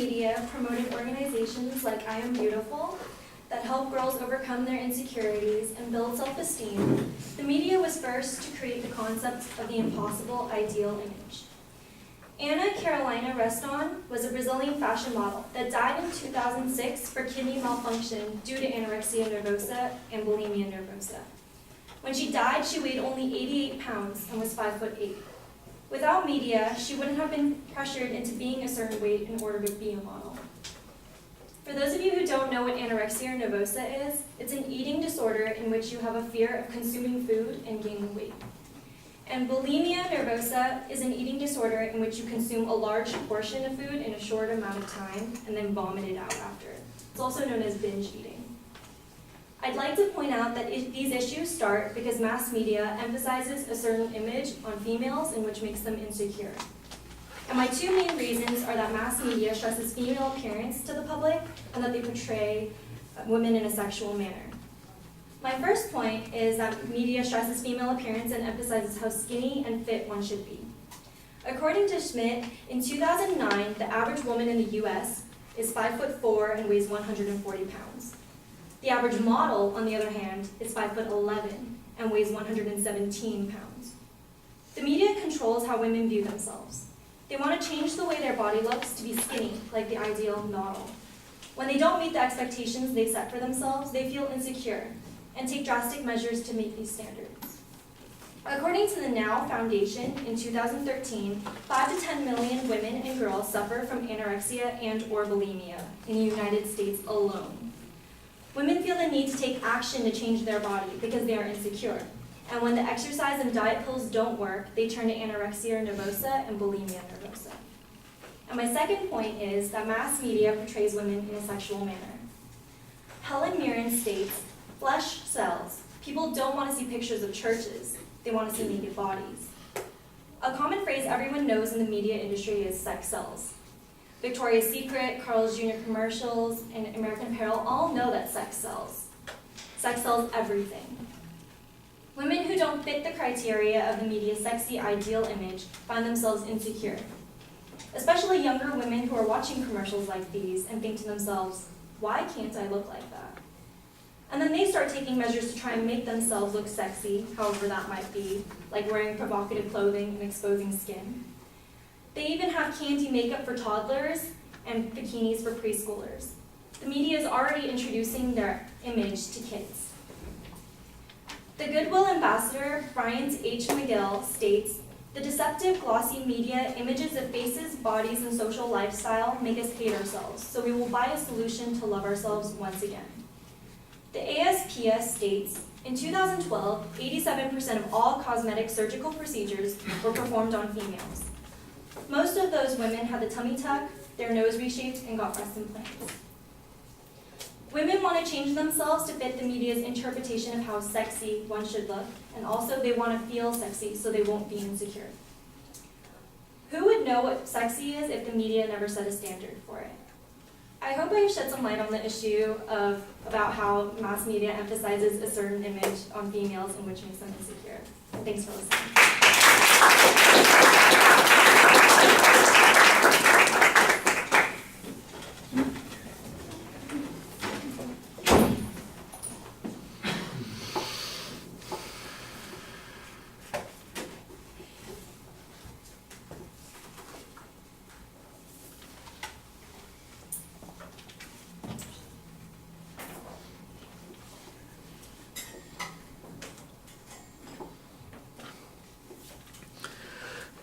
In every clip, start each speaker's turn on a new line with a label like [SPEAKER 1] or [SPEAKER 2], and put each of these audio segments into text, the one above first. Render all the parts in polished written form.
[SPEAKER 1] media promoted organizations like I Am Beautiful that help girls overcome their insecurities and build self-esteem, the media was first to create the concept of the impossible ideal image. Ana Carolina Reston was a Brazilian fashion model that died in 2006 for kidney malfunction due to anorexia nervosa and bulimia nervosa. When she died, she weighed only 88 pounds and was 5'8". Without media, she wouldn't have been pressured into being a certain weight in order to be a model. For those of you who don't know what anorexia nervosa is, it's an eating disorder in which you have a fear of consuming food and gaining weight. And bulimia nervosa is an eating disorder in which you consume a large portion of food in a short amount of time and then vomit it out after. It's also known as binge eating. I'd like to point out that these issues start because mass media emphasizes a certain image on females in which makes them insecure. And my two main reasons are that mass media stresses female appearance to the public and that they portray women in a sexual manner. My first point is that media stresses female appearance and emphasizes how skinny and fit one should be. According to Schmidt, in 2009, the average woman in the US is 5'4" and weighs 140 pounds. The average model, on the other hand, is 5'11" and weighs 117 pounds. The media controls how women view themselves. They want to change the way their body looks to be skinny, like the ideal model. When they don't meet the expectations they've set for themselves, they feel insecure and take drastic measures to meet these standards. According to the Now Foundation, in 2013, 5 to 10 million women and girls suffer from anorexia and/or bulimia in the United States alone. Women feel the need to take action to change their body because they are insecure. And when the exercise and diet pills don't work, they turn to anorexia nervosa and bulimia nervosa. And my second point is that mass media portrays women in a sexual manner. Helen Mirren states, "Flesh sells. People don't want to see pictures of churches. They want to see naked bodies." A common phrase everyone knows in the media industry is sex sells. Victoria's Secret, Carl's Jr. commercials, and American Apparel all know that sex sells. Sex sells everything. Women who don't fit the criteria of the media's sexy ideal image find themselves insecure. Especially younger women who are watching commercials like these and think to themselves, why can't I look like that? And then they start taking measures to try and make themselves look sexy, however that might be, like wearing provocative clothing and exposing skin. They even have candy makeup for toddlers and bikinis for preschoolers. The media is already introducing their image to kids. The Goodwill ambassador, Bryant H. McGill, states, "The deceptive, glossy media images of faces, bodies, and social lifestyle make us hate ourselves, so we will buy a solution to love ourselves once again." The ASPS states, in 2012, 87% of all cosmetic surgical procedures were performed on females. Most of those women had the tummy tuck, their nose reshaped, and got breast implants. Women want to change themselves to fit the media's interpretation of how sexy one should look, and also they want to feel sexy so they won't be insecure. Who would know what sexy is if the media never set a standard for it? I hope I shed some light on the issue about how mass media emphasizes a certain image on females and which makes them insecure. Thanks for listening.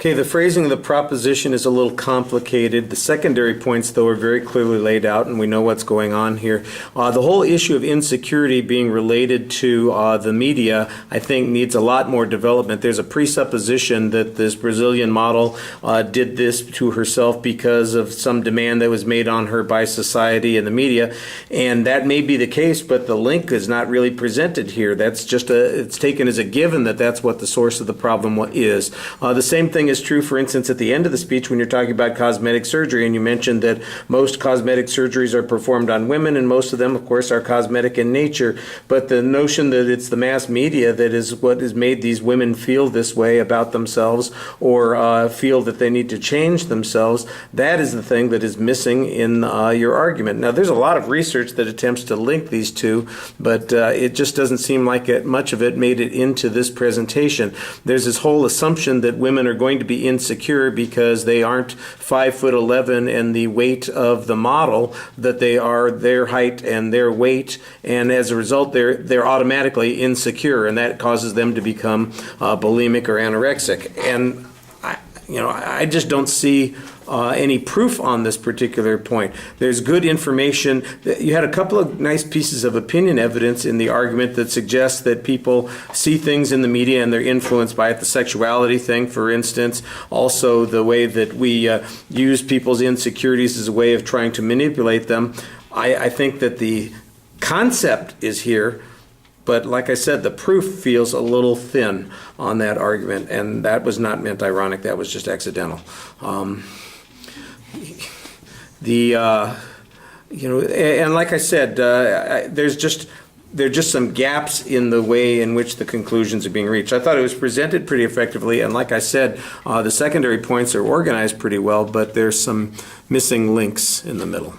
[SPEAKER 2] Okay, the phrasing of the proposition is a little complicated. The secondary points, though, are very clearly laid out, and we know what's going on here. The whole issue of insecurity being related to the media, I think, needs a lot more development. There's a presupposition that this Brazilian model did this to herself because of some demand that was made on her by society and the media, and that may be the case, but the link is not really presented here. That's just it's taken as a given that that's what the source of the problem is. The same thing thing is true, for instance, at the end of the speech when you're talking about cosmetic surgery, and you mentioned that most cosmetic surgeries are performed on women, and most of them, of course, are cosmetic in nature. But the notion that it's the mass media that is what has made these women feel this way about themselves, or feel that they need to change themselves, that is the thing that is missing in your argument. Now, there's a lot of research that attempts to link these two, but it just doesn't seem like much of it made it into this presentation. There's this whole assumption that women are going to be insecure because they aren't 5'11" and the weight of the model, that they are their height and their weight, and as a result they're automatically insecure, and that causes them to become bulimic or anorexic. And I just don't see any proof on this particular point. There's good information. You had a couple of nice pieces of opinion evidence in the argument that suggests that people see things in the media and they're influenced by it. The sexuality thing, for instance. Also, the way that we use people's insecurities as a way of trying to manipulate them. I think that the concept is here, but like I said, the proof feels a little thin on that argument, and that was not meant ironic. That was just accidental. And like I said, there are just some gaps in the way in which the conclusions are being reached. I thought it was presented pretty effectively, and like I said, the secondary points are organized pretty well, but there's some missing links in the middle.